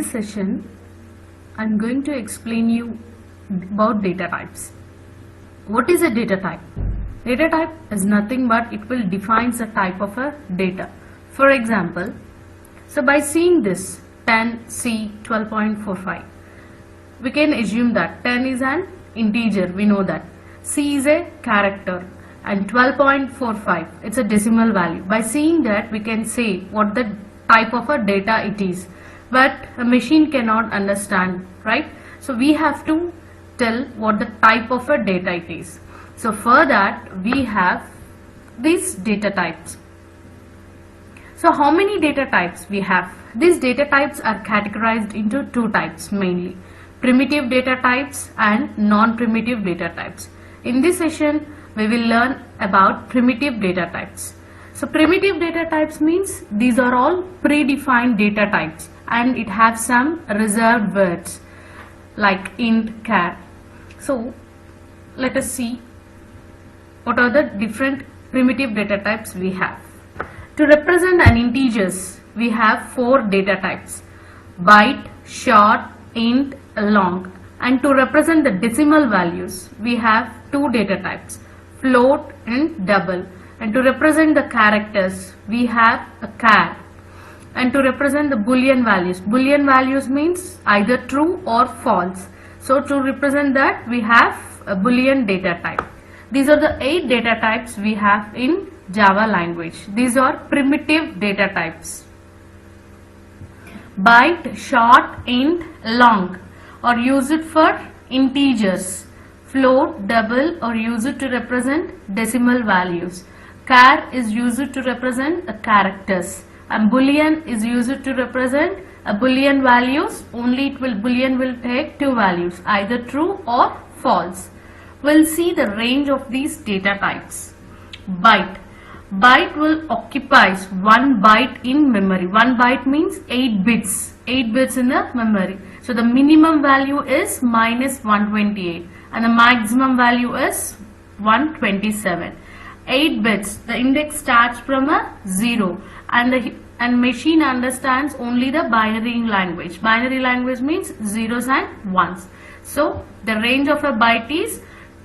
this session, I'm going to explain you about data types. What is a data type? Data type is nothing but it will define the type of a data. For example, so by seeing this 10C12.45, we can assume that 10 is an integer, we know that. C is a character and 12.45 it's a decimal value. By seeing that we can say what the type of a data it is, but a machine cannot understand, right? So we have to tell what the type of a data it is. So for that we have these data types. So how many data types we have? These data types are categorized into two types mainly: primitive data types and non-primitive data types. In this session we will learn about primitive data types. So primitive data types means these are all predefined data types and it has some reserved words like int, char. So let us see what are the different primitive data types we have. To represent an integers we have four data types: byte, short, int, long. And to represent the decimal values we have two data types: float and double. And to represent the characters we have a char. And to represent the boolean values means either true or false. So to represent that we have a boolean data type. These are the 8 data types we have in Java language. These are primitive data types. Byte, short, int, long or use it for integers. Float, double or use it to represent decimal values. Char is used to represent characters, and boolean is used to represent boolean values. Only boolean will take two values, either true or false. We'll see the range of these data types. Byte will occupy 1 byte in memory. 1 byte means 8 bits in the memory. So the minimum value is -128 and the maximum value is 127. 8 bits, the index starts from a 0 and machine understands only the binary language. Binary language means zeros and ones. So the range of a byte is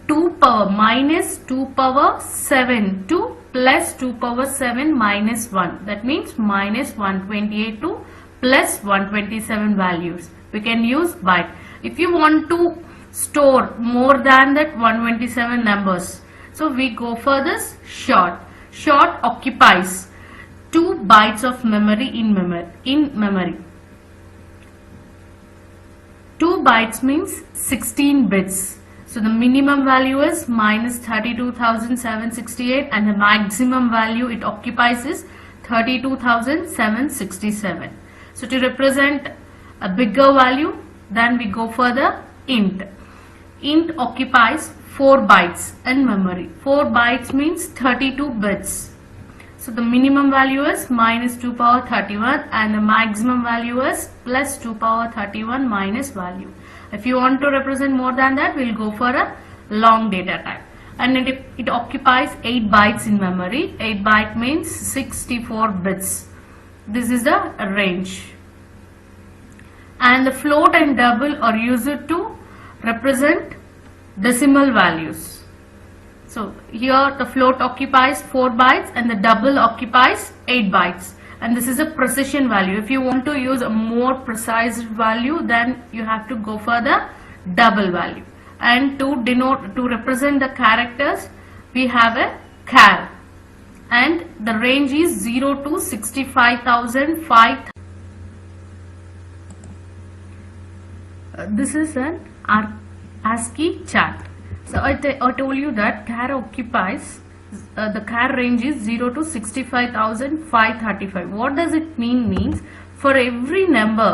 2 power minus 2 power 7 to plus 2 power 7 minus 1. That means minus 128 to plus 127 values. We can use byte. If you want to store more than that 127 numbers, so we go for this short. Short occupies 2 bytes of memory in memory. 2 bytes means 16 bits. So the minimum value is -32,768 and the maximum value it occupies is 32,767. So to represent a bigger value, then we go for the int. Int occupies 4 bytes in memory. 4 bytes means 32 bits. So the minimum value is -2 power 31 and the maximum value is +2 power 31 minus value. If you want to represent more than that, we'll go for a long data type. And it occupies 8 bytes in memory. 8 byte means 64 bits. This is the range. And the float and double are used to represent decimal values. So here the float occupies 4 bytes and the double occupies 8 bytes. And this is a precision value. If you want to use a more precise value, then you have to go for the double value. And to represent the characters, we have a char. And the range is 0 to 65,005. This is an ASCII chart. So I told you that char occupies, the char range is 0 to 65,535. What does it mean? Means for every number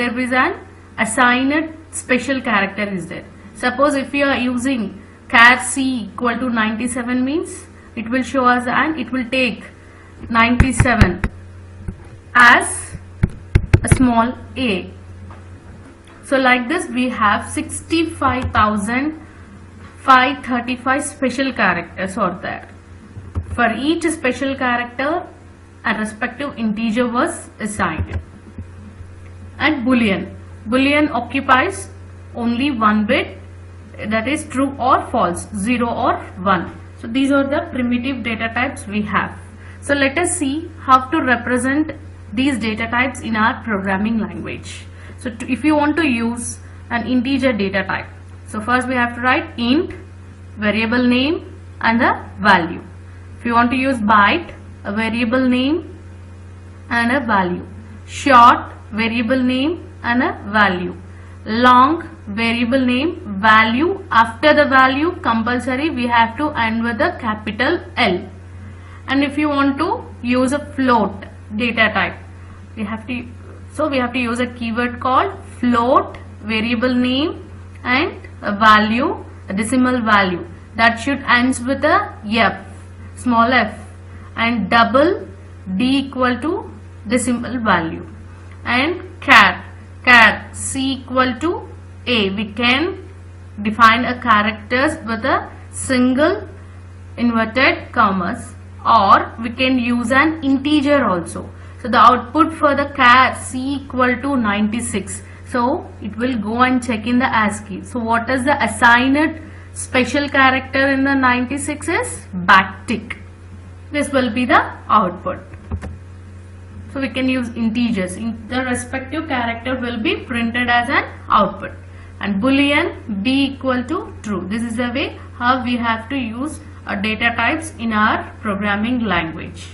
there is an assigned special character is there. Suppose if you are using char C equal to 97 means it will show us and it will take 97 as a small a. So like this we have 65,535 special characters are there. For each special character a respective integer was assigned. and boolean. Boolean occupies only one bit, that is true or false, 0 or 1. So these are the primitive data types we have. So let us see how to represent these data types in our programming language. So if you want to use an integer data type, so first we have to write int, variable name and a value. If you want to use byte, a variable name and a value. Short, variable name and a value. Long, variable name, value. After the value, compulsory we have to end with a capital L. And if you want to use a float data type, we have to use a keyword called float, variable name and a value, a decimal value that should ends with a f, small f, and double d equal to decimal value, and char c equal to a. We can define a characters with a single inverted commas, or we can use an integer also. So the output for the char c equal to 96. So it will go and check in the ASCII. So what is the assigned special character in the 96 is backtick. This will be the output. So we can use integers. The respective character will be printed as an output. And boolean b equal to true. This is the way how we have to use data types in our programming language.